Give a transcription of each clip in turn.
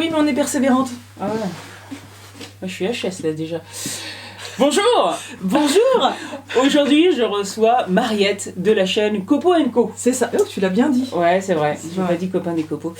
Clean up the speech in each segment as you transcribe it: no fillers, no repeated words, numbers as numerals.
Oui, mais on est persévérante. Ah ouais. Moi, je suis HS là déjà. Bonjour. Bonjour. Aujourd'hui, je reçois Mariette de la chaîne Copo & Co. C'est ça. Oh, tu l'as bien dit. Ouais, c'est vrai. J'ai pas dit copain des copeaux.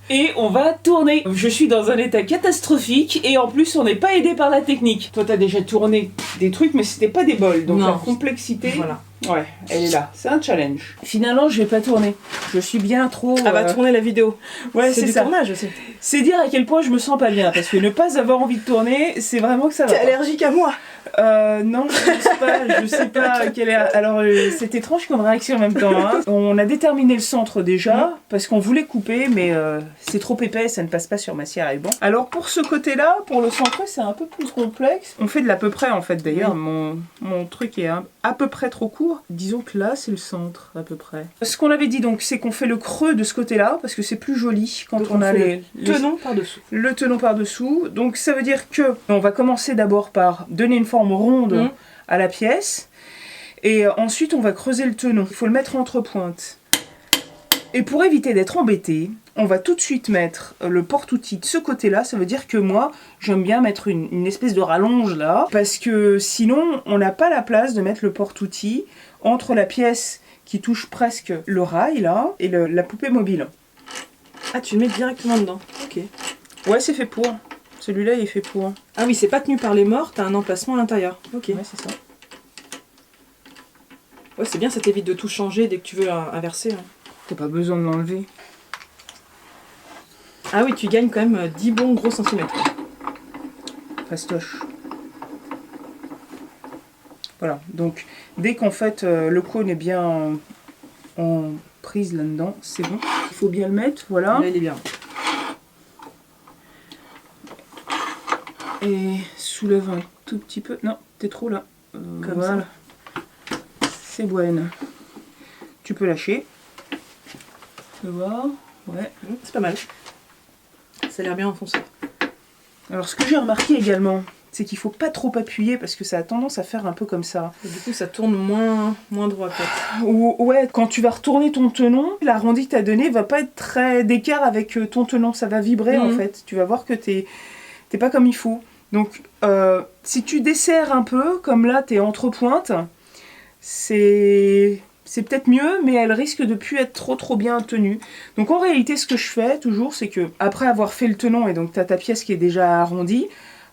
Et on va tourner. Je suis dans un état catastrophique et en plus on n'est pas aidé par la technique. Toi t'as déjà tourné des trucs mais c'était pas des bols, donc non. La complexité, voilà. Ouais, elle est là. C'est un challenge. Finalement je vais pas tourner. Je suis bien trop... Elle va tourner la vidéo. Ouais, c'est du ça. tournage aussi. C'est dire à quel point je me sens pas bien parce que ne pas avoir envie de tourner, c'est vraiment que ça va. T'es allergique à moi? Non, je sais pas quelle est... Alors, c'est étrange comme réaction en même temps. Hein. On a déterminé le centre déjà, parce qu'on voulait couper, mais c'est trop épais, ça ne passe pas sur ma scie à ruban. Alors, pour ce côté-là, pour le centre, c'est un peu plus complexe. On fait de l'à peu près, en fait, d'ailleurs. Mon truc est à peu près trop court. Disons que là, c'est le centre, à peu près. Ce qu'on avait dit, donc, c'est qu'on fait le creux de ce côté-là, parce que c'est plus joli quand on a le tenon par-dessous. Le tenon par-dessous. Donc, ça veut dire que on va commencer d'abord par donner une forme ronde à la pièce et ensuite on va creuser le tenon. Il faut le mettre entre pointes. Et pour éviter d'être embêté, on va tout de suite mettre le porte-outil de ce côté-là. Ça veut dire que moi, j'aime bien mettre une espèce de rallonge là, parce que sinon, on n'a pas la place de mettre le porte-outil entre la pièce qui touche presque le rail là et la poupée mobile. Ah, tu le mets directement dedans. Ok. Ouais, c'est fait pour. Celui-là, il est fait pour. Ah oui, c'est pas tenu par les morts, t'as un emplacement à l'intérieur. Ok. Ouais, c'est ça. Ouais, c'est bien, ça t'évite de tout changer dès que tu veux inverser. Hein. T'as pas besoin de l'enlever. Ah oui, tu gagnes quand même 10 bons gros centimètres. Fastoche. Voilà, donc dès qu'en fait le cône est bien en prise là-dedans, c'est bon. Il faut bien le mettre, voilà. Là, il est bien. Et soulève un tout petit peu. Non, t'es trop là. Comme voilà. C'est bon. Tu peux lâcher. Tu peux voir. Ouais. C'est pas mal. Ça a l'air bien enfoncé. Alors ce que j'ai remarqué également, c'est qu'il faut pas trop appuyer parce que ça a tendance à faire un peu comme ça. Et du coup, ça tourne moins droit peut-être. Ouais, quand tu vas retourner ton tenon, l'arrondi que t'as donné va pas être très d'écart avec ton tenon. Ça va vibrer en fait. Tu vas voir que t'es pas comme il faut. Donc, si tu desserres un peu, comme là, t'es entre pointes, c'est peut-être mieux, mais elle risque de plus être trop bien tenue. Donc, en réalité, ce que je fais toujours, c'est que après avoir fait le tenon, et donc t'as ta pièce qui est déjà arrondie,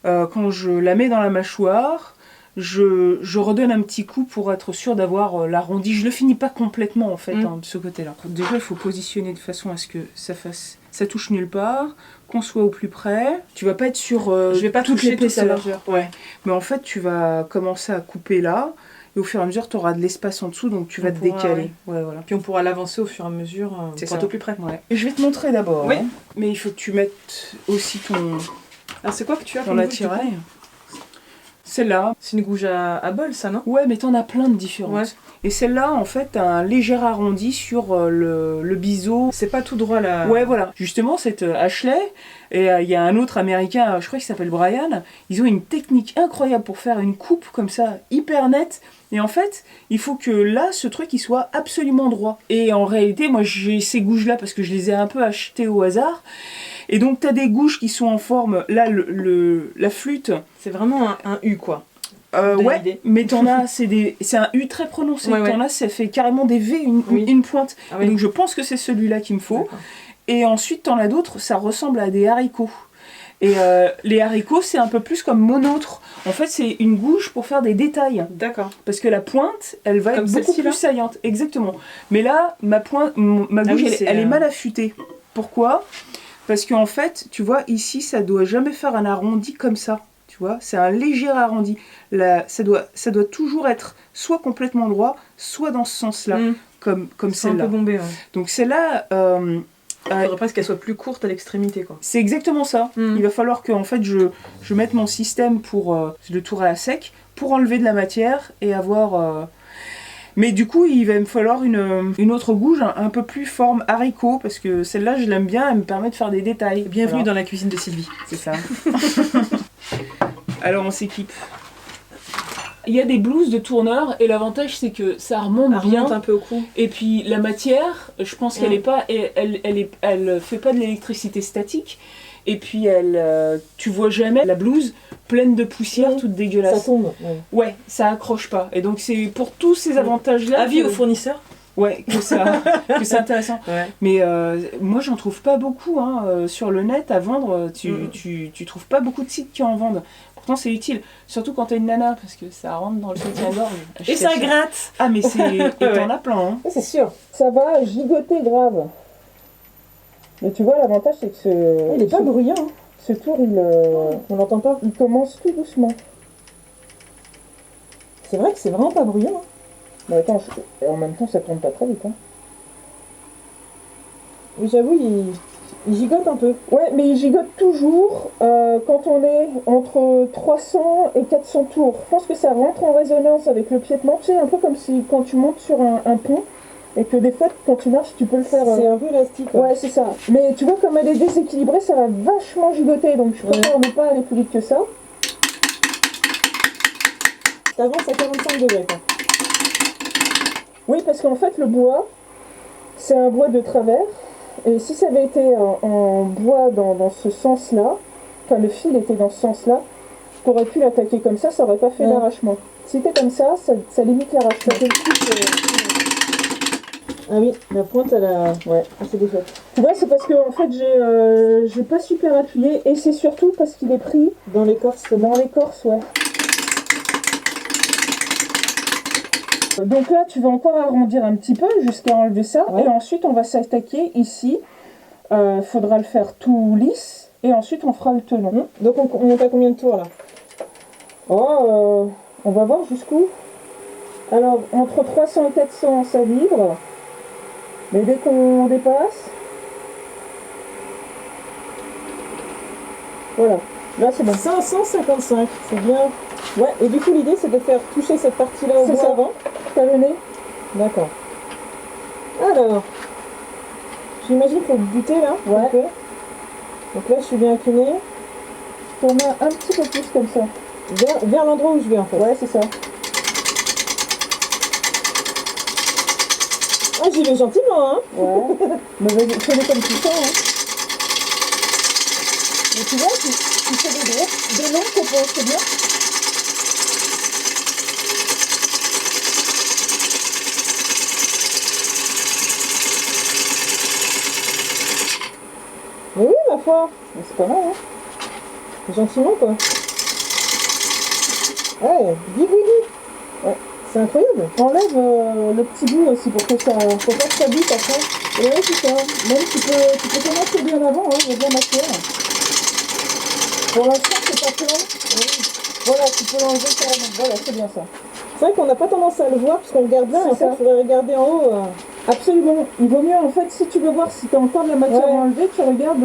quand je la mets dans la mâchoire, je redonne un petit coup pour être sûr d'avoir l'arrondi. Je le finis pas complètement, en fait, de ce côté-là. Déjà, il faut positionner de façon à ce que ça touche nulle part, qu'on soit au plus près. Tu vas pas être sur je vais pas toute toucher toute la l'épaisseur. largeur. Ouais. Mais en fait, tu vas commencer à couper là, et au fur et à mesure, tu auras de l'espace en dessous, donc tu vas te décaler. Ouais, voilà. Puis on pourra l'avancer au fur et à mesure pour être au plus près. Ouais. Et je vais te montrer d'abord. Oui. Hein. Mais il faut que tu mettes aussi ton... Alors c'est quoi que tu as ton attirail. Celle-là. C'est une gouge à bol, ça, non? Ouais, mais t'en as plein de différentes. Ouais. Et celle-là, en fait, t'as un léger arrondi sur le biseau. C'est pas tout droit là. Ouais, voilà. Justement, cette Ashley, et il y a un autre américain, je crois qu'il s'appelle Brian, ils ont une technique incroyable pour faire une coupe comme ça, hyper nette. Et en fait, il faut que là, ce truc, il soit absolument droit. Et en réalité, moi, j'ai ces gouges-là parce que je les ai un peu achetées au hasard. Et donc, t'as des gouges qui sont en forme... Là, la flûte... C'est vraiment un U, quoi. Ouais, mais t'en as... C'est un U très prononcé. Ouais, t'en as, ça fait carrément des V, une pointe. Ah, oui. Donc, je pense que c'est celui-là qu'il me faut. Et ensuite, t'en as d'autres, ça ressemble à des haricots. Et les haricots, c'est un peu plus comme mon autre. En fait, c'est une gouge pour faire des détails. D'accord. Parce que la pointe, elle va être beaucoup plus saillante. Exactement. Mais là, ma gouge, elle est mal affûtée. Pourquoi ? Parce qu'en fait, tu vois, ici, ça doit jamais faire un arrondi comme ça. Tu vois, c'est un léger arrondi. Là, ça doit toujours être soit complètement droit, soit dans ce sens-là, comme celle-là. Un peu bombé, ouais. Donc celle-là... il faudrait presque qu'elle soit plus courte à l'extrémité, quoi. C'est exactement ça. Il va falloir que en fait, je mette mon système pour le tour à sec, pour enlever de la matière et avoir... Mais du coup, il va me falloir une autre gouge un peu plus forme haricot, parce que celle-là, je l'aime bien, elle me permet de faire des détails. Bienvenue dans la cuisine de Sylvie. C'est ça. Alors, on s'équipe. Il y a des blouses de tourneur et l'avantage c'est que ça remonte bien. Un peu au cou. Et puis la matière, je pense qu'elle est pas, elle fait pas de l'électricité statique. Et puis tu vois jamais la blouse pleine de poussière, toute dégueulasse. Ça tombe. Ouais, ça accroche pas. Et donc c'est pour tous ces avantages-là. Avis aux fournisseurs. Ouais, que c'est intéressant. Ouais. Mais moi, j'en trouve pas beaucoup sur le net à vendre. Tu trouves pas beaucoup de sites qui en vendent. Pourtant, c'est utile. Surtout quand t'as une nana, parce que ça rentre dans le soutien-gorge. Et ça gratte. Ah, mais et t'en as plein. Hein. C'est sûr. Ça va gigoter grave. Mais tu vois, l'avantage, c'est que il est pas bruyant. Hein. Ce tour, on l'entend pas. Il commence tout doucement. C'est vrai que c'est vraiment pas bruyant. Hein. Mais attends, en même temps, ça tourne pas très vite. Hein. Oui, j'avoue, il gigote un peu. Ouais, mais il gigote toujours quand on est entre 300 et 400 tours. Je pense que ça rentre en résonance avec le piétement. Tu sais, un peu comme si quand tu montes sur un pont et que des fois, quand tu marches, tu peux le faire. C'est un peu élastique. Ouais, c'est ça. Mais tu vois, comme elle est déséquilibrée, ça va vachement gigoter. Donc, je préfère ne pas aller plus vite que ça. T'avances à 45 degrés, quoi. Oui, parce qu'en fait, le bois, c'est un bois de travers. Et si ça avait été en bois dans ce sens-là, enfin le fil était dans ce sens-là, tu aurais pu l'attaquer comme ça aurait pas fait l'arrachement. Si c'était comme ça limite l'arrachement. Ah oui, la pointe, elle a... Ouais, elle s'est défaite. Tu vois, c'est parce que en fait, j'ai pas super appuyé, et c'est surtout parce qu'il est pris dans l'écorce. Dans l'écorce, ouais. Donc là, tu vas encore arrondir un petit peu jusqu'à enlever ça. Ouais. Et ensuite, on va s'attaquer ici. Faudra le faire tout lisse. Et ensuite, on fera le tenon. Donc, on monte à combien de tours, là? On va voir jusqu'où. Alors, entre 300 et 400, ça vibre. Mais dès qu'on dépasse... Voilà. Là, c'est bon. 555, c'est bien. Ouais, et du coup, l'idée, c'est de faire toucher cette partie-là au bois avant. Talonner. D'accord. Alors, j'imagine qu'il faut buter là. Ouais. Okay. Donc là, je suis bien inclinée. Tourner un petit peu plus comme ça. Vers l'endroit où je vais en fait. Ouais, c'est ça. Ah, j'y vais gentiment, hein. Ouais. Mais vas-y, fais-le comme tu sens, hein. Mais tu vois, tu fais des longs copeaux, c'est bien. Mais oui, ma foi, c'est pas mal, hein. Gentiment, quoi. Ouais, bigouili. Ouais, c'est incroyable. Enlève le petit bout aussi pour que ça, pour pas que ça bute après. Et ouais, c'est ça. Même tu peux commencer bien avant, hein, il y a de la matière. Pour l'instant, c'est pas plein. Oui. Voilà, tu peux l'enlever carrément. Voilà, c'est bien ça. C'est vrai qu'on n'a pas tendance à le voir parce qu'on regarde là, en fait, il faudrait regarder en haut. Absolument. Il vaut mieux, en fait, si tu veux voir si tu as encore de la matière à enlever, tu regardes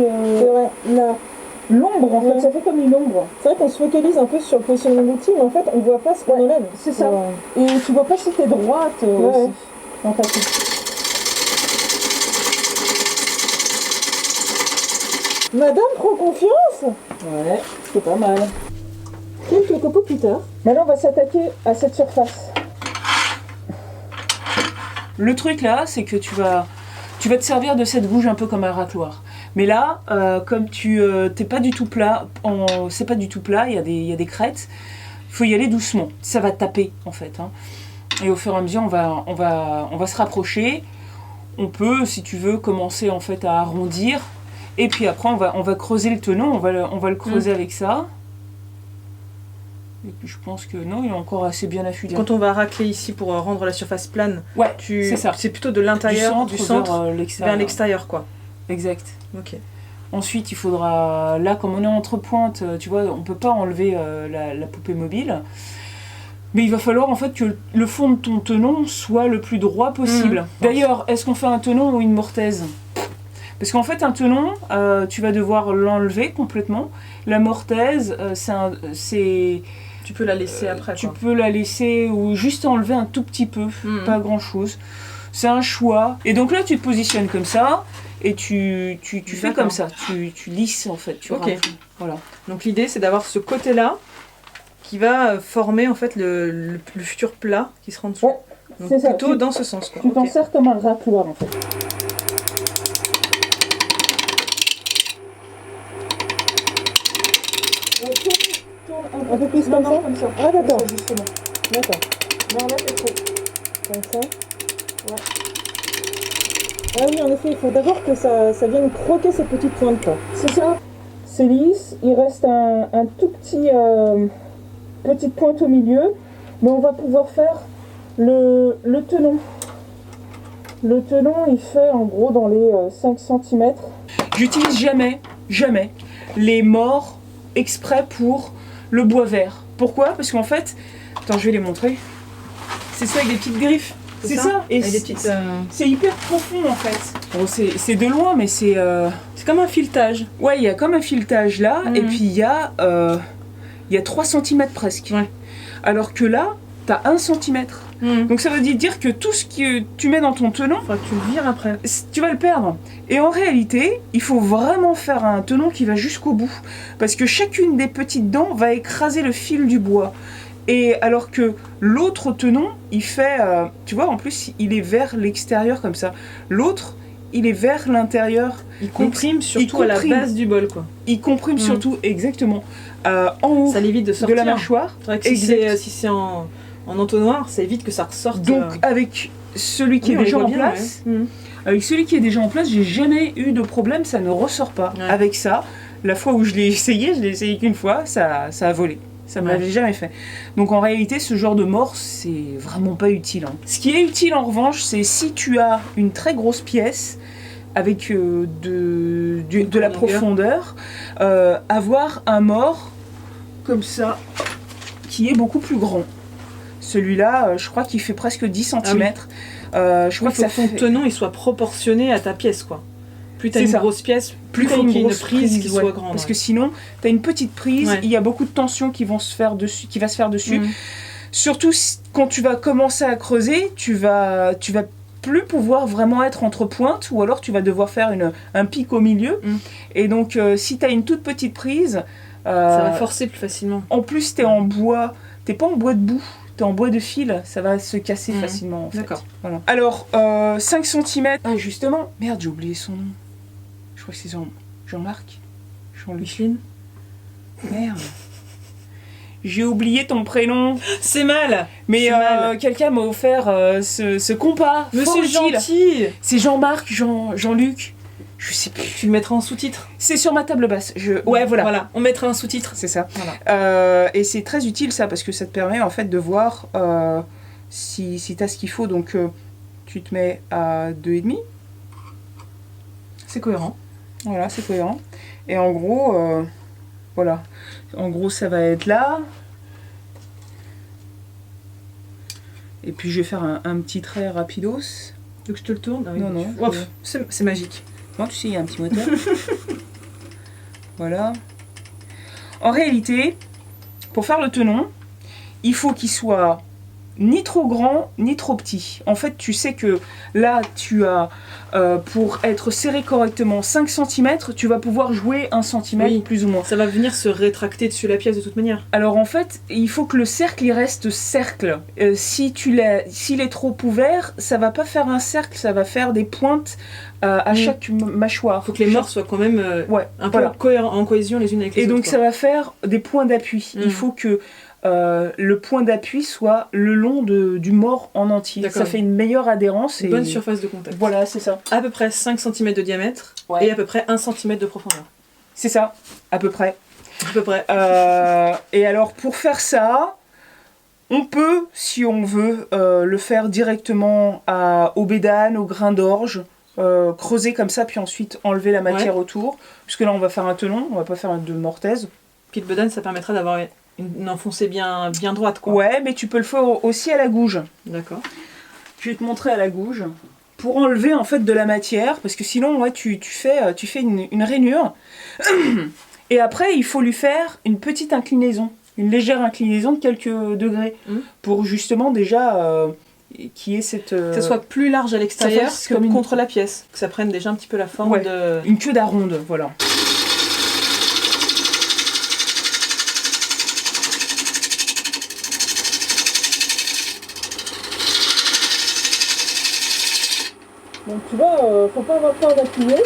l'ombre, en fait. Ça fait comme une ombre. C'est vrai qu'on se focalise un peu sur le positionnement de l'outil, mais en fait, on voit pas ce qu'on enlève. C'est ça. Et tu vois pas si t'es droite aussi. En fait. Madame prend confiance. Ouais, c'est pas mal. Quelques copeaux plus tard. Maintenant, on va s'attaquer à cette surface. Le truc là, c'est que tu vas te servir de cette gouge un peu comme un racloir. Mais là, comme t'es pas du tout plat, c'est pas du tout plat, il y a des crêtes, il faut y aller doucement. Ça va taper en fait. Hein. Et au fur et à mesure, on va se rapprocher. On peut, si tu veux, commencer en fait à arrondir. Et puis après, on va creuser le tenon, on va le creuser avec ça. Et puis je pense que non, il est encore assez bien affûté. Quand on va racler ici pour rendre la surface plane, ouais, c'est ça. C'est plutôt de l'intérieur, du centre vers l'extérieur, quoi. Exact. Ok. Ensuite, il faudra, là, comme on est entre pointes, tu vois, on peut pas enlever la poupée mobile. Mais il va falloir en fait que le fond de ton tenon soit le plus droit possible. D'ailleurs, est-ce qu'on fait un tenon ou une mortaise ? Parce qu'en fait, un tenon, tu vas devoir l'enlever complètement. La mortaise, c'est tu peux la laisser après. Tu peux la laisser ou juste enlever un tout petit peu, pas grand-chose. C'est un choix. Et donc là, tu te positionnes comme ça et tu fais comme ça. Tu lisses en fait. Tu racles. Voilà. Donc l'idée, c'est d'avoir ce côté-là qui va former en fait le futur plat qui sera en dessous. Ouais, donc c'est ça. plutôt dans ce sens quoi. Tu t'en sers comme un râtoir en fait. Un peu plus comme ça. Ah d'accord. Justement. D'accord. Non là c'est trop. Comme ça. Ouais. Ah oui en effet, il faut d'abord que ça vienne croquer cette petite pointe là. C'est ça. C'est lisse, il reste un tout petit petite pointe au milieu, mais on va pouvoir faire le tenon. Le tenon il fait en gros dans les 5 cm. J'utilise jamais les morts exprès pour le bois vert. Pourquoi? Parce qu'en fait, attends, je vais les montrer. C'est ça avec des petites griffes. C'est ça. Et c'est hyper profond en fait. Bon, c'est de loin, mais c'est comme un filetage. Ouais, il y a comme un filetage là, et puis il y a 3 cm presque. Ouais. Alors que là, t'as 1 cm. Donc ça veut dire que tout ce que tu mets dans ton tenon, faudra que tu le vires après. Tu vas le perdre. Et en réalité, il faut vraiment faire un tenon qui va jusqu'au bout. Parce que chacune des petites dents va écraser le fil du bois. Et alors que l'autre tenon, il fait... tu vois, en plus, il est vers l'extérieur comme ça. L'autre, il est vers l'intérieur. Il comprime surtout à la base du bol, quoi. Il comprime surtout, exactement, en haut ça l'évite de sortir. De la mâchoire. C'est vrai que si c'est en entonnoir, ça évite que ça ressorte. Donc avec celui qui est déjà en place, avec celui qui est déjà en place, j'ai jamais eu de problème, ça ne ressort pas. Ouais. Avec ça, la fois où je l'ai essayé qu'une fois, ça a volé. Ça ne m'avait jamais fait. Donc en réalité, ce genre de morse, c'est vraiment pas utile. Hein. Ce qui est utile en revanche, c'est si tu as une très grosse pièce avec de la profondeur, avoir un mort comme ça, qui est beaucoup plus grand. Celui-là, je crois qu'il fait presque 10 cm. Ah oui. Je crois que ton tenon il soit proportionné à ta pièce, quoi. Plus tu as une grosse pièce, plus il faut qu'il y ait une prise qui soit grande. Parce que sinon, tu as une petite prise, il y a beaucoup de tension qui va se faire dessus. Surtout quand tu vas commencer à creuser, tu vas plus pouvoir vraiment être entre pointes, ou alors tu vas devoir faire un pic au milieu. Et donc, si tu as une toute petite prise... ça va forcer plus facilement. En plus, tu es en bois, tu n'es pas en bois de boue. En bois de fil, ça va se casser facilement en fait. D'accord. Voilà. Alors, 5 cm. Ah, justement, merde, j'ai oublié son nom. Je crois que c'est Jean-Marc. Jean-Luc. Micheline. Merde. J'ai oublié ton prénom. C'est mal. Mais quelqu'un m'a offert ce compas. Mais c'est gentil. C'est Jean-Marc, Jean-Luc. Je sais plus. Tu le mettras en sous-titre. C'est sur ma table basse. Ouais, voilà. On mettra un sous-titre. C'est ça. Voilà. Et c'est très utile ça, parce que ça te permet en fait de voir si tu as ce qu'il faut. Donc tu te mets à 2,5. C'est cohérent. Voilà, c'est cohérent. Et en gros, voilà. En gros, ça va être là. Et puis je vais faire un petit trait rapidos. Donc je te le tourne. Ah oui, non. Oh, c'est magique. Non, tu sais, il y a un petit moteur. Voilà. En réalité, pour faire le tenon, il faut qu'il soit ni trop grand, ni trop petit. En fait, tu sais que là, tu as, pour être serré correctement 5 cm, tu vas pouvoir jouer 1 cm plus ou moins. Ça va venir se rétracter dessus la pièce de toute manière. Alors en fait, il faut que le cercle, il reste cercle. S'il est trop ouvert, ça va pas faire un cercle, ça va faire des pointes à chaque mâchoire. Il faut que les morts soient quand même un peu en cohésion les unes avec les autres. Et donc ça va faire des points d'appui. Il faut que le point d'appui soit le long du mort en entier. Ça fait une meilleure adhérence. Bonne surface de contact. Voilà, c'est ça. À peu près 5 cm de diamètre et à peu près 1 cm de profondeur. C'est ça, à peu près. À peu près. Et alors pour faire ça, on peut, si on veut, le faire directement au bédane, au grain d'orge. Creuser comme ça, puis ensuite enlever la matière autour. Puisque là, on va faire un tenon, on va pas faire de mortaise. Puis le bédane, ça permettra d'avoir une enfoncée bien droite, quoi. Ouais, mais tu peux le faire aussi à la gouge. D'accord. Je vais te montrer à la gouge. Pour enlever en fait de la matière, parce que sinon, tu fais une rainure. Et après, il faut lui faire une petite inclinaison. Une légère inclinaison de quelques degrés. Pour justement déjà... qui est cette... que ça soit plus large à l'extérieur que contre la pièce. Que ça prenne déjà un petit peu la forme de... Une queue d'aronde, voilà. tu vois, faut pas avoir peur d'appuyer.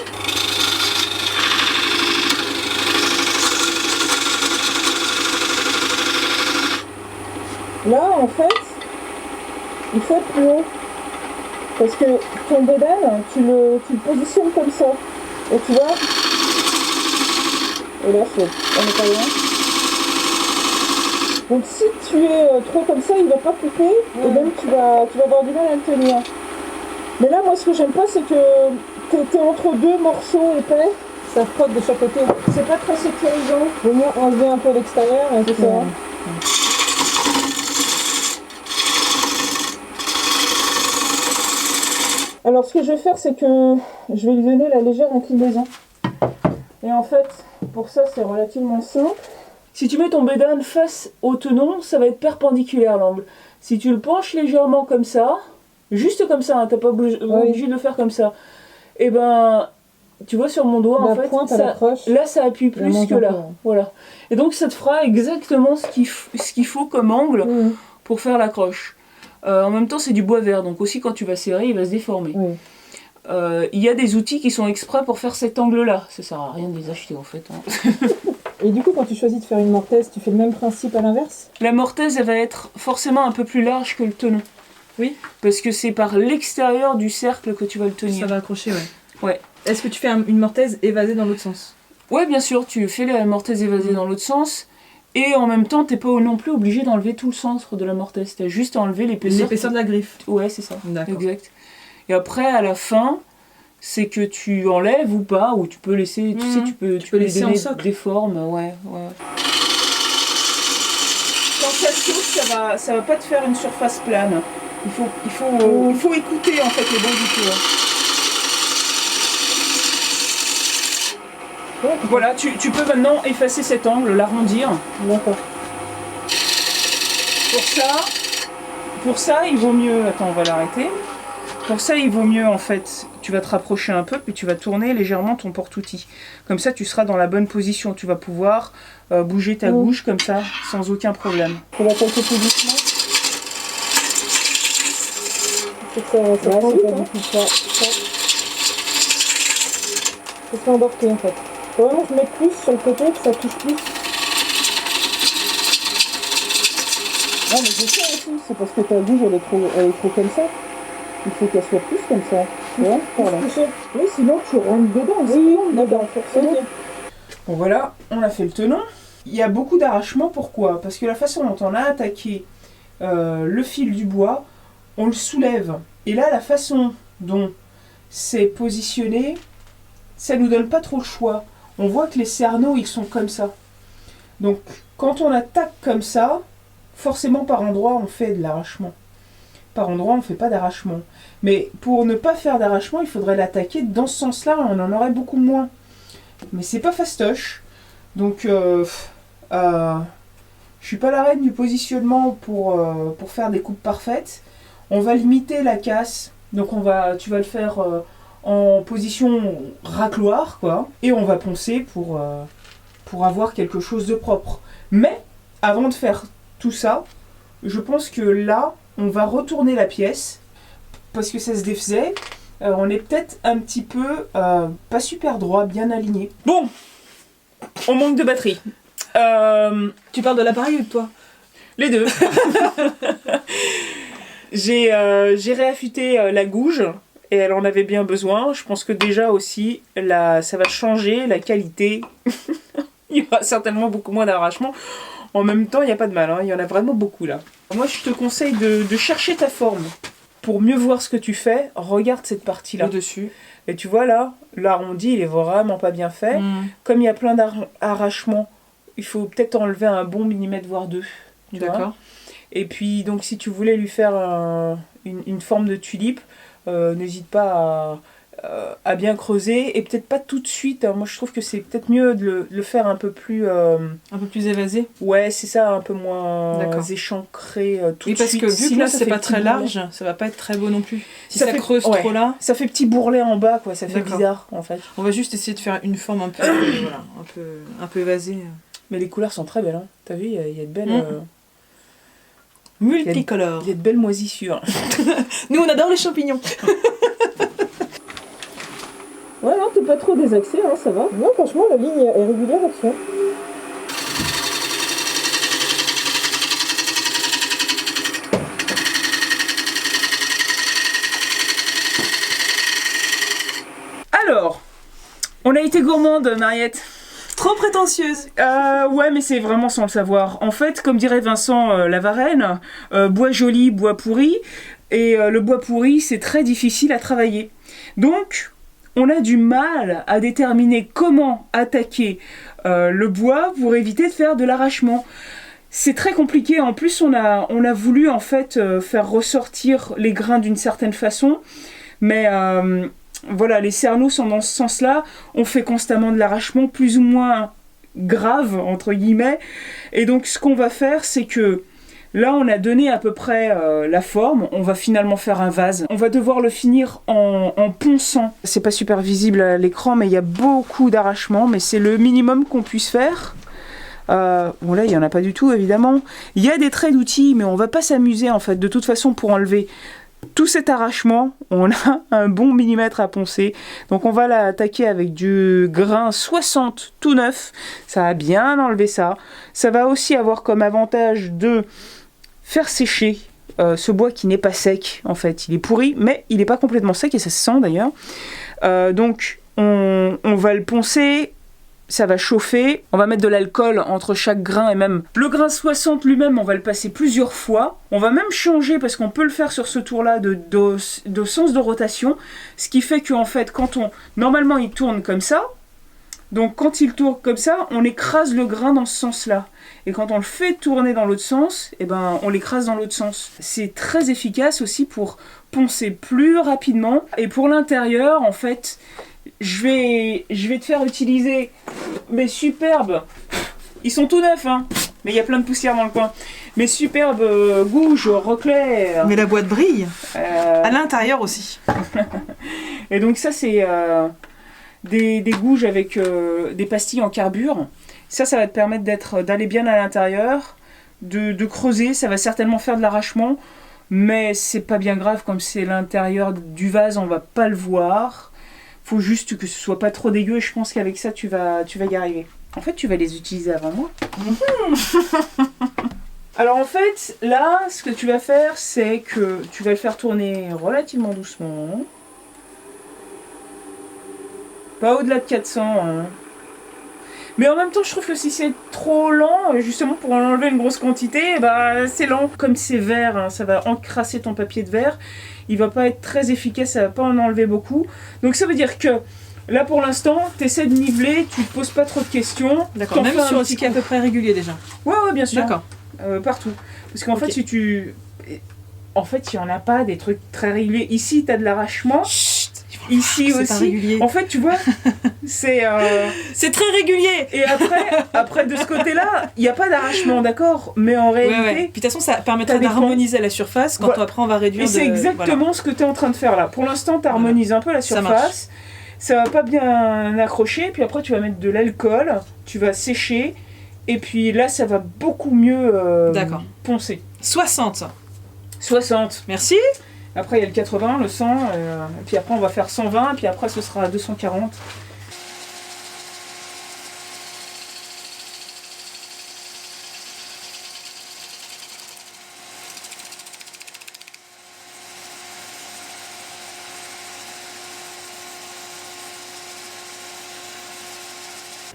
Là, en fait, il faut être plus haut. Parce que ton bédane, tu le positionnes comme ça. Et tu vois, et là, on n'est pas loin. Donc si tu es trop comme ça, il va pas couper, et même tu vas avoir du mal à le tenir. Mais là, moi, ce que j'aime pas, c'est que t'es entre deux morceaux épais, ça frotte de chaque côté. C'est pas très sécurisant. Vaut mieux enlever un peu l'extérieur, et tout ça. Alors ce que je vais faire, c'est que je vais lui donner la légère inclinaison. Et en fait, pour ça, c'est relativement simple. Si tu mets ton bédane face au tenon, ça va être perpendiculaire l'angle. Si tu le penches légèrement comme ça, juste comme ça, hein, t'as pas obligé de le faire comme ça, et ben, tu vois sur mon doigt, en fait, là ça appuie plus que là. Voilà. Et donc ça te fera exactement ce qu'il faut comme angle pour faire l'accroche. En même temps, c'est du bois vert, donc aussi quand tu vas serrer, il va se déformer. Il y a des outils qui sont exprès pour faire cet angle-là. Ça sert à rien de les acheter en fait. Hein. Et du coup, quand tu choisis de faire une mortaise, tu fais le même principe à l'inverse? La mortaise, elle va être forcément un peu plus large que le tenon. Oui. Parce que c'est par l'extérieur du cercle que tu vas le tenir. Ça va accrocher, ouais. Est-ce que tu fais une mortaise évasée dans l'autre sens? Ouais, bien sûr, tu fais la mortaise évasée dans l'autre sens. Et en même temps, t'es pas non plus obligé d'enlever tout le centre de la mortaise. T'as juste à enlever l'épaisseur de la griffe. Ouais, c'est ça. D'accord. Exact. Et après, à la fin, c'est que tu enlèves ou pas, ou tu peux laisser, tu sais, tu peux laisser en socle. Des formes, ouais. Quand ça chauffe, ça va pas te faire une surface plane. Il faut écouter en fait les bons outils. Voilà, tu peux maintenant effacer cet angle, l'arrondir. D'accord. Pour ça, il vaut mieux... Attends, on va l'arrêter. Pour ça, il vaut mieux, en fait, tu vas te rapprocher un peu, puis tu vas tourner légèrement ton porte-outil. Comme ça, tu seras dans la bonne position. Tu vas pouvoir bouger ta bouche comme ça, sans aucun problème. Tu vas passer plus doucement. Ça prend vite, hein. Ça se fait embarquer, en fait. Faut vraiment que je mette plus sur le côté, que ça touche plus. Ah, mais je sais aussi, c'est parce que ta bouche, elle est trop comme ça. Il faut qu'elle soit plus comme ça. Ouais, voilà. Oui, sinon tu rentres dedans. Oui, dedans, forcément. Bon voilà, on a fait le tenon. Il y a beaucoup d'arrachements, pourquoi? Parce que la façon dont on a attaqué le fil du bois, on le soulève. Et là, la façon dont c'est positionné, ça nous donne pas trop le choix. On voit que les cerneaux, ils sont comme ça. Donc, quand on attaque comme ça, forcément par endroit, on fait de l'arrachement. Par endroit, on ne fait pas d'arrachement. Mais pour ne pas faire d'arrachement, il faudrait l'attaquer dans ce sens-là, on en aurait beaucoup moins. Mais c'est pas fastoche. Donc, je suis pas la reine du positionnement pour faire des coupes parfaites. On va limiter la casse. Donc, tu vas le faire en position racloir, quoi. Et on va poncer pour avoir quelque chose de propre. Mais, avant de faire tout ça, je pense que là, on va retourner la pièce, parce que ça se défaisait. On est peut-être un petit peu pas super droit, bien aligné. Bon, on manque de batterie. Tu parles de l'appareil ou de toi? Les deux. J'ai réaffûté la gouge, et elle en avait bien besoin. Je pense que déjà aussi, ça va changer la qualité. Il y aura certainement beaucoup moins d'arrachement. En même temps, il n'y a pas de mal, hein. Il y en a vraiment beaucoup là. Moi, je te conseille de chercher ta forme. Pour mieux voir ce que tu fais, regarde cette partie-là. Au-dessus. Et tu vois là, l'arrondi, il est vraiment pas bien fait. Comme il y a plein d'arrachements, il faut peut-être enlever un bon millimètre, voire deux. D'accord. Et puis, donc, si tu voulais lui faire une forme de tulipe, n'hésite pas à bien creuser. Et peut-être pas tout de suite. Alors, moi, je trouve que c'est peut-être mieux de le faire un peu plus... un peu plus évasé. Ouais, c'est ça, un peu moins échancré tout de suite. Parce que vu que là, c'est pas très large, ça va pas être très beau non plus. Si ça creuse trop là... Ça fait petit bourrelet en bas, quoi. Ça fait bizarre, en fait. On va juste essayer de faire une forme un peu, un peu évasée. Mais les couleurs sont très belles, hein. T'as vu, il y a de belles... multicolores. Il y a de belles moisissures. Nous, on adore les champignons. Ouais, non, t'es pas trop désaxé, hein, ça va. Non, franchement, la ligne est régulière là-dessus. Alors, on a été gourmande, Mariette. Trop prétentieuse. Ouais, mais c'est vraiment sans le savoir. En fait, comme dirait Vincent Lavarenne, bois joli, bois pourri. Et le bois pourri, c'est très difficile à travailler. Donc, on a du mal à déterminer comment attaquer le bois pour éviter de faire de l'arrachement. C'est très compliqué. En plus, on a voulu en fait faire ressortir les grains d'une certaine façon. Mais voilà, les cerneaux sont dans ce sens-là. On fait constamment de l'arrachement plus ou moins grave, entre guillemets. Et donc, ce qu'on va faire, c'est que là, on a donné à peu près la forme. On va finalement faire un vase. On va devoir le finir en ponçant. C'est pas super visible à l'écran, mais il y a beaucoup d'arrachement. Mais c'est le minimum qu'on puisse faire. Bon là, il n'y en a pas du tout, évidemment. Il y a des traits d'outils, mais on va pas s'amuser, en fait. De toute façon, pour enlever tout cet arrachement, on a un bon millimètre à poncer. Donc on va l'attaquer avec du grain 60 tout neuf. Ça va bien enlever ça. Ça va aussi avoir comme avantage de faire sécher ce bois qui n'est pas sec. En fait, il est pourri, mais il n'est pas complètement sec et ça se sent d'ailleurs. Donc on va le poncer. Ça va chauffer, on va mettre de l'alcool entre chaque grain et même le grain 60 lui-même, on va le passer plusieurs fois. On va même changer parce qu'on peut le faire sur ce tour-là de sens de rotation, ce qui fait qu'en fait, normalement il tourne comme ça, donc quand il tourne comme ça, on écrase le grain dans ce sens-là. Et quand on le fait tourner dans l'autre sens, eh ben, on l'écrase dans l'autre sens. C'est très efficace aussi pour poncer plus rapidement. Et pour l'intérieur, en fait, je vais te faire utiliser mes superbes, ils sont tout neufs, hein, mais il y a plein de poussière dans le coin, mes superbes gouges Roclair. Mais la boîte brille, à l'intérieur aussi. Et donc ça c'est des gouges avec des pastilles en carbure. Ça va te permettre d'aller bien à l'intérieur, de creuser, ça va certainement faire de l'arrachement, mais c'est pas bien grave, comme c'est l'intérieur du vase, on va pas le voir. Faut juste que ce soit pas trop dégueu et je pense qu'avec ça tu vas y arriver. En fait, tu vas les utiliser avant moi. Alors en fait, là, ce que tu vas faire, c'est que tu vas le faire tourner relativement doucement. Pas au-delà de 400. Hein. Mais en même temps, je trouve que si c'est trop lent, justement pour en enlever une grosse quantité, bah, c'est lent. Comme c'est vert, hein, ça va encrasser ton papier de verre. Il va pas être très efficace, ça va pas en enlever beaucoup. Donc ça veut dire que là pour l'instant, tu essaies de niveler, tu te poses pas trop de questions. D'accord, même sur ce qui est à peu près régulier déjà. Ouais, bien sûr. D'accord. Partout. Parce qu'en fait, si tu... En fait, il n'y en a pas des trucs très réguliers. Ici, tu as de l'arrachement. Ici aussi. En fait, tu vois, c'est très régulier. Et après de ce côté-là, il n'y a pas d'arrachement, d'accord. Mais en réalité... Ouais. Puis de toute façon, ça permettra d'harmoniser la surface quand après on va réduire. Et c'est exactement ce que tu es en train de faire là. Pour l'instant, tu harmonises un peu la surface. Ça va pas bien accrocher. Puis après, tu vas mettre de l'alcool. Tu vas sécher. Et puis là, ça va beaucoup mieux poncer. 60. Merci. Après, il y a le 80, le 100, et puis après, on va faire 120, et puis après, ce sera 240.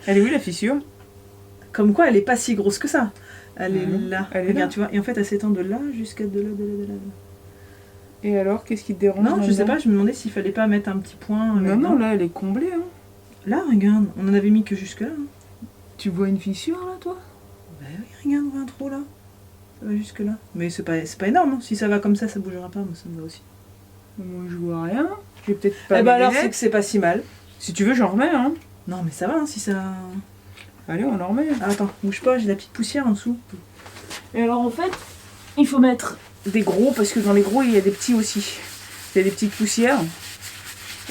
Elle est où, la fissure? Comme quoi, elle est pas si grosse que ça. Elle est là. Elle est Regarde, là. tu vois. Et en fait, elle s'étend de là jusqu'à de là. Et alors, qu'est-ce qui te dérange? Non, je sais pas, je me demandais s'il fallait pas mettre un petit point. Non, là, elle est comblée. Hein. Là, regarde, on en avait mis que jusque là. Hein. Tu vois une fissure, là, toi? Bah oui, regarde, on voit un trou, là. Ça va jusque là. Mais c'est pas énorme, hein. Si ça va comme ça bougera pas, moi ça me va aussi. Moi, je vois rien. J'ai peut-être pas. Eh bah alors, c'est que c'est pas si mal. Si tu veux, j'en remets, hein. Non, mais ça va, hein, si ça... Allez, on en remet. Ah, attends, bouge pas, j'ai la petite poussière en dessous. Et alors, en fait, il faut mettre des gros, parce que dans les gros, il y a des petits aussi. Il y a des petites poussières.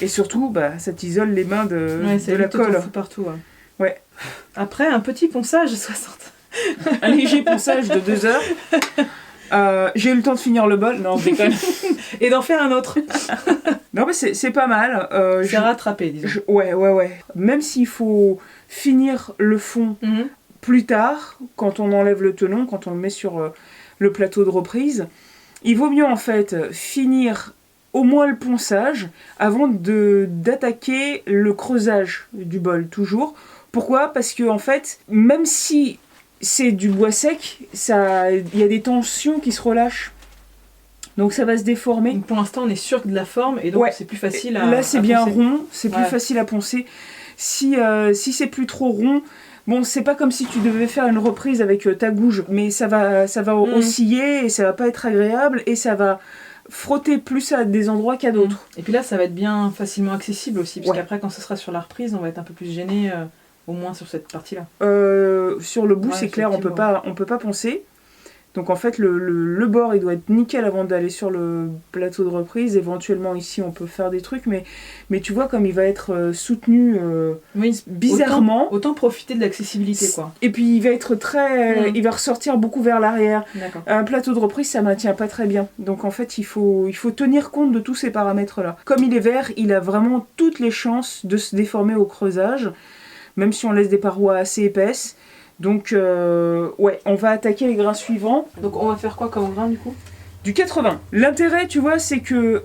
Et surtout, bah, ça t'isole les mains de la colle. Partout, ouais. Après, un petit ponçage 60. Un léger ponçage de 2 heures. J'ai eu le temps de finir le bol, non, je déconne. Et d'en faire un autre. Non, mais c'est pas mal. C'est rattrapé, disons. Ouais. Même s'il faut finir le fond plus tard, quand on enlève le tenon, quand on le met sur le plateau de reprise, il vaut mieux en fait finir au moins le ponçage avant d'attaquer le creusage du bol, toujours. Pourquoi ? Parce que en fait, même si c'est du bois sec, il y a des tensions qui se relâchent. Donc ça va se déformer. Donc pour l'instant, on est sûr de la forme et donc c'est plus facile à Là, c'est bien poncer. rond, c'est plus facile à poncer. Si c'est plus trop rond, bon, c'est pas comme si tu devais faire une reprise avec ta gouge, mais ça va osciller et ça va pas être agréable et ça va frotter plus à des endroits qu'à d'autres. Et puis là, ça va être bien facilement accessible aussi, parce qu'après, quand ce sera sur la reprise, on va être un peu plus gêné, au moins sur cette partie-là. Sur le bout, c'est clair, on peut pas poncer. Donc en fait, le bord, il doit être nickel avant d'aller sur le plateau de reprise. Éventuellement, ici, on peut faire des trucs, mais tu vois, comme il va être soutenu bizarrement. Autant profiter de l'accessibilité, quoi. Et puis, il va être il va ressortir beaucoup vers l'arrière. D'accord. Un plateau de reprise, ça maintient pas très bien. Donc en fait, il faut tenir compte de tous ces paramètres-là. Comme il est vert, il a vraiment toutes les chances de se déformer au creusage, même si on laisse des parois assez épaisses. Donc, on va attaquer les grains suivants. Donc, on va faire quoi comme grain, du coup ? Du 80. L'intérêt, tu vois, c'est que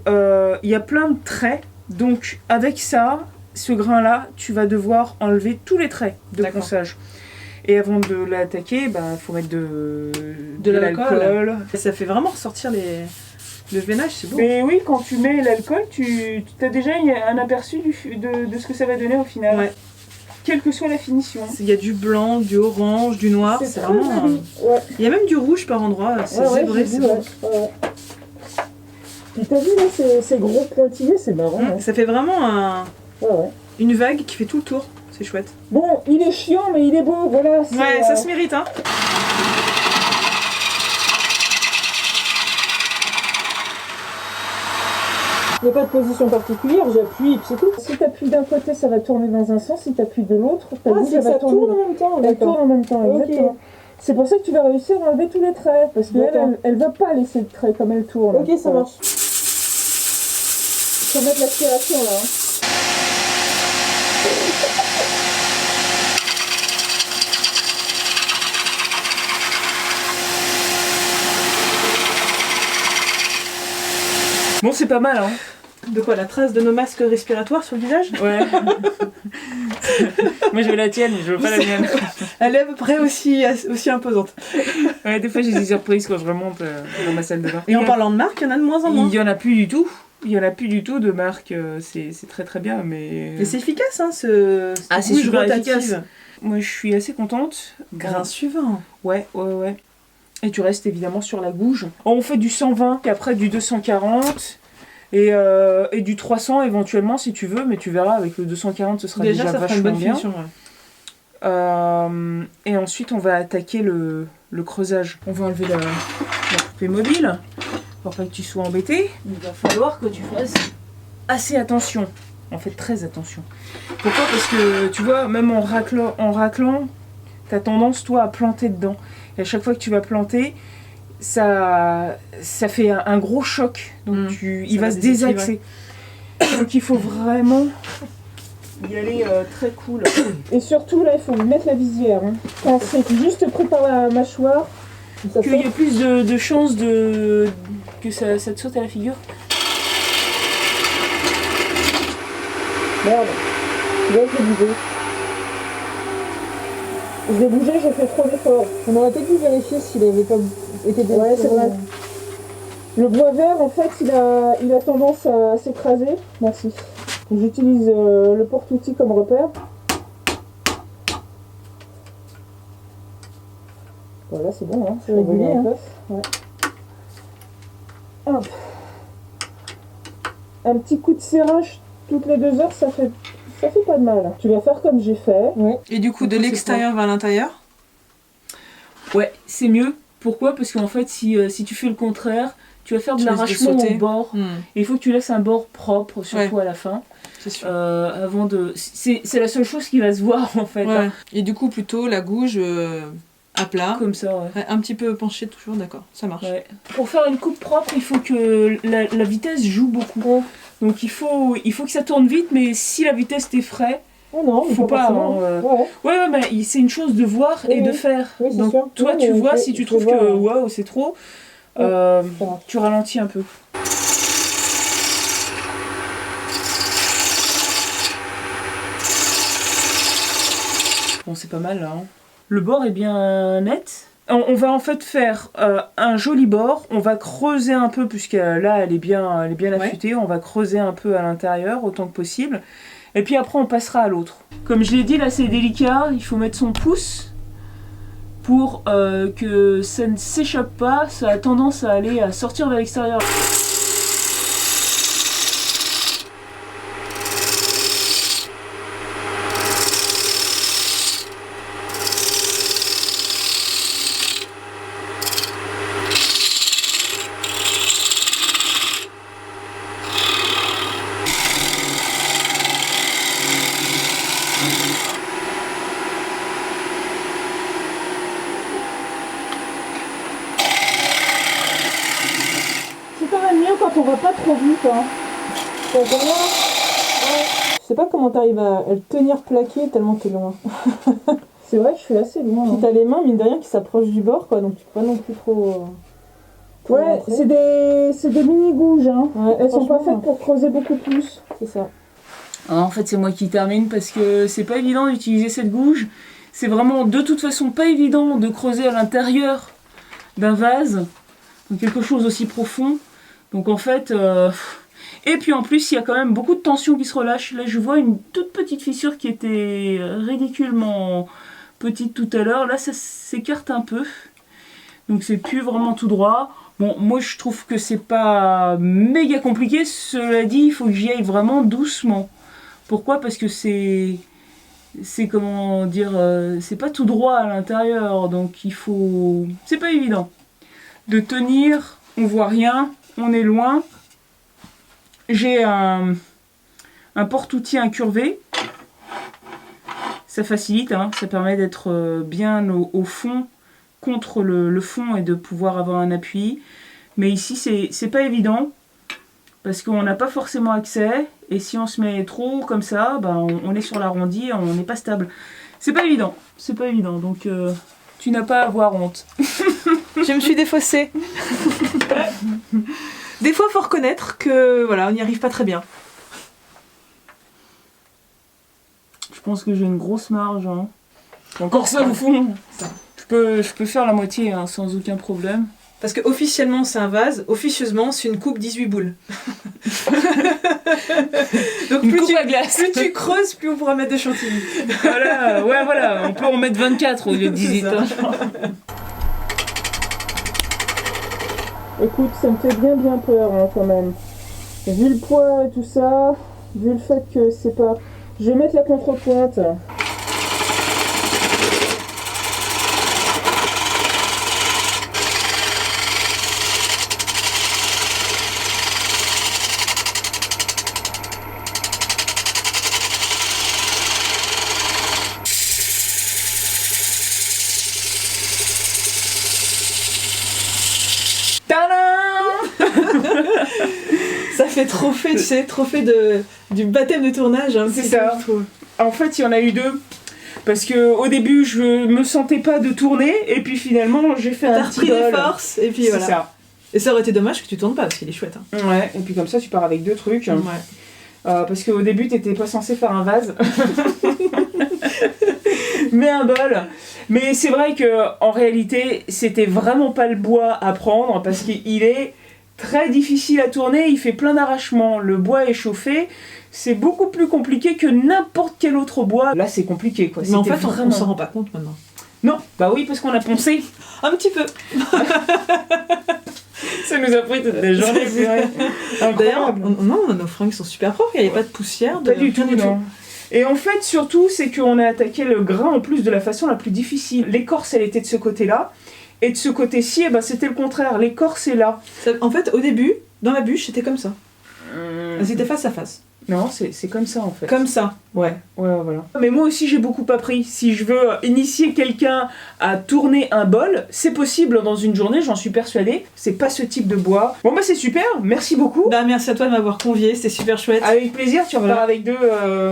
y a plein de traits. Donc, avec ça, ce grain-là, tu vas devoir enlever tous les traits de ponçage. Et avant de l'attaquer, il faut mettre de l'alcool. Ça fait vraiment ressortir le veinage, c'est beau. Mais oui, quand tu mets l'alcool, tu as déjà un aperçu de ce que ça va donner au final. Ouais. Quelle que soit la finition. Il y a du blanc, du orange, du noir, c'est vraiment... Il y a même du rouge par endroit, c'est zébré, c'est beau. Puis t'as vu là, ces gros pointillés, c'est marrant. Ça fait vraiment une vague qui fait tout le tour, c'est chouette. Bon, il est chiant, mais il est beau, voilà. Ouais, ça se mérite, hein. Il n'y a pas de position particulière, j'appuie et puis c'est tout. Si tu appuies d'un côté, ça va tourner dans un sens, si tu appuies de l'autre, ça va tourner en même temps. Elle tourne en même temps, exactement. C'est pour ça que tu vas réussir à enlever tous les traits, parce qu'elle ne veut pas laisser de traits comme elle tourne. Ok, ça marche. Il faut mettre l'aspiration là. Bon, c'est pas mal, hein. De quoi, la trace de nos masques respiratoires sur le visage ? Ouais. Moi, je veux la tienne, je veux pas la mienne. Elle est à peu près aussi imposante. Ouais, des fois, j'ai des surprises quand je remonte dans ma salle de bain. Et en parlant de marques, il y en a de moins en moins. Il y en a plus du tout. Il y en a plus du tout de marques. C'est très très bien, mais... Mais c'est efficace, hein, c'est super efficace. Moi, je suis assez contente. Grain suivant. Ouais. Et tu restes évidemment sur la gouge. On fait du 120, et après du 240... Et du 300 éventuellement si tu veux, mais tu verras avec le 240 ce sera déjà ça vachement une bonne bien. finition, Et ensuite on va attaquer le creusage. On va enlever la poupée mobile pour pas que tu sois embêté. Il va falloir que tu fasses assez attention. En fait très attention. Pourquoi ? Parce que tu vois, même en raclant, t'as tendance toi à planter dedans. Et à chaque fois que tu vas planter, ça fait un gros choc, donc il va se désaxer. Donc il faut vraiment y aller très cool. Et surtout là, il faut mettre la visière. Hein. Quand c'est juste pris par la mâchoire, qu'il y ait plus de chances que ça te saute à la figure. Merde, je vais bouger. Je l'ai bougé, j'ai fait trop d'efforts. On aurait peut-être dû vérifier s'il avait pas été déboulé. Ouais, c'est vrai. Le bois vert, en fait, il a tendance à s'écraser. Merci. J'utilise le porte-outil comme repère. Voilà, c'est bon, hein. C'est régulier. Hein. Ouais. Hop. Un petit coup de serrage toutes les 2 heures, ça fait pas de mal. Tu vas faire comme j'ai fait. Ouais. Et du coup, de l'extérieur vers l'intérieur ? Ouais, c'est mieux. Pourquoi ? Parce qu'en fait, si tu fais le contraire, tu vas faire de l'arrachement au bord. Et il faut que tu laisses un bord propre, surtout à la fin. C'est sûr. Avant de... C'est la seule chose qui va se voir, en fait. Ouais. Hein. Et du coup, plutôt la gouge À plat. Comme ça, ouais. Un petit peu penché toujours, d'accord, ça marche. Ouais. Pour faire une coupe propre, il faut que la vitesse joue beaucoup. Ouais. Donc il faut que ça tourne vite, mais si la vitesse t'effraie, non, faut pas. Ouais, mais c'est une chose de voir et de faire. Oui, donc sûr. toi, tu vois, si tu trouves que waouh, c'est trop, tu ralentis un peu. Bon, c'est pas mal là. Hein. Le bord est bien net. On va en fait faire un joli bord. On va creuser un peu, puisque là elle est bien affûtée. On va creuser un peu à l'intérieur autant que possible. Et puis après on passera à l'autre. Comme je l'ai dit, là c'est délicat. Il faut mettre son pouce pour que ça ne s'échappe pas. Ça a tendance à sortir vers l'extérieur. Quand on va pas trop vite, hein. Je sais pas comment t'arrives à le tenir plaqué tellement t'es loin. C'est vrai que je suis assez loin. Puis t'as les mains, mine de rien, qui s'approchent du bord, quoi, donc tu peux pas non plus trop... Ouais, c'est des mini-gouges, hein. Ouais, elles sont pas faites pour creuser beaucoup plus. C'est ça. En fait, c'est moi qui termine parce que c'est pas évident d'utiliser cette gouge. C'est vraiment de toute façon pas évident de creuser à l'intérieur d'un vase, donc quelque chose aussi profond. Donc en fait, et puis en plus il y a quand même beaucoup de tension qui se relâche. Là je vois une toute petite fissure qui était ridiculement petite tout à l'heure. Là ça s'écarte un peu, donc c'est plus vraiment tout droit. Bon, moi je trouve que c'est pas méga compliqué. Cela dit, il faut que j'y aille vraiment doucement. Pourquoi? Parce que c'est comment dire, c'est pas tout droit à l'intérieur, donc il faut, c'est pas évident de tenir. On voit rien. On est loin. J'ai un porte-outil incurvé. Ça facilite, hein, ça permet d'être bien au fond, contre le fond et de pouvoir avoir un appui. Mais ici, c'est pas évident parce qu'on n'a pas forcément accès. Et si on se met trop comme ça, ben, on est sur l'arrondi, on n'est pas stable. C'est pas évident, donc tu n'as pas à avoir honte. Je me suis défaussée. Des fois, faut reconnaître que voilà, on n'y arrive pas très bien. Je pense que j'ai une grosse marge. Hein. Encore ça au fond. Je peux faire la moitié hein, sans aucun problème. Parce que officiellement c'est un vase, officieusement c'est une coupe 18 boules. Donc plus tu creuses, plus on pourra mettre de chantilly. Voilà, on peut en mettre 24 au lieu de 18. Écoute, ça me fait bien peur hein, quand même. Vu le poids et tout ça, vu le fait que c'est pas... Je vais mettre la contrepointe. Ça fait trophée, tu sais, trophée du baptême de tournage. Hein, c'est ça. En fait, il y en a eu deux. Parce que au début, je me sentais pas de tourner, et puis finalement, j'ai fait un petit bol. T'as repris des forces, et puis voilà. Ça. Et ça aurait été dommage que tu tournes pas, parce qu'il est chouette. Hein. Ouais, et puis comme ça, tu pars avec deux trucs. Ouais. Parce qu'au début, t'étais pas censé faire un vase. Mais un bol. Mais c'est vrai que en réalité, c'était vraiment pas le bois à prendre, parce qu'il est très difficile à tourner, il fait plein d'arrachements. Le bois est chauffé, c'est beaucoup plus compliqué que n'importe quel autre bois. Là, c'est compliqué, quoi. Mais en fait, on s'en rend pas compte maintenant. Non, bah oui, parce qu'on a poncé. Un petit peu. Ça nous a pris toute la journée. D'ailleurs, non, nos fringues sont super propres, il n'y avait pas de poussière. Pas du tout, non. Et en fait, surtout, c'est qu'on a attaqué le grain en plus de la façon la plus difficile. L'écorce, elle était de ce côté-là. Et de ce côté-ci, eh ben, c'était le contraire. L'écorce est là. En fait, au début, dans la bûche, c'était comme ça. Elles étaient face à face. Non, c'est comme ça en fait. Comme ça. Ouais, voilà. Mais moi aussi j'ai beaucoup appris. Si je veux initier quelqu'un à tourner un bol, c'est possible dans une journée, j'en suis persuadée. C'est pas ce type de bois. Bon bah c'est super, merci beaucoup. Bah merci à toi de m'avoir conviée, c'était super chouette. Avec plaisir, tu repars avec deux.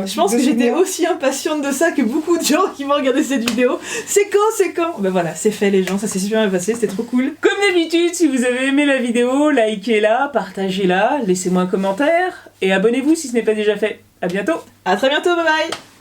Je pense que j'étais aussi impatiente de ça que beaucoup de gens qui vont regarder cette vidéo. C'est quand Bah voilà, c'est fait les gens, ça s'est super bien passé, c'était trop cool. Comme d'habitude, si vous avez aimé la vidéo, likez-la, partagez-la, laissez-moi un commentaire et abonnez-vous si ce n'est pas déjà fait. À bientôt. À très bientôt, bye bye.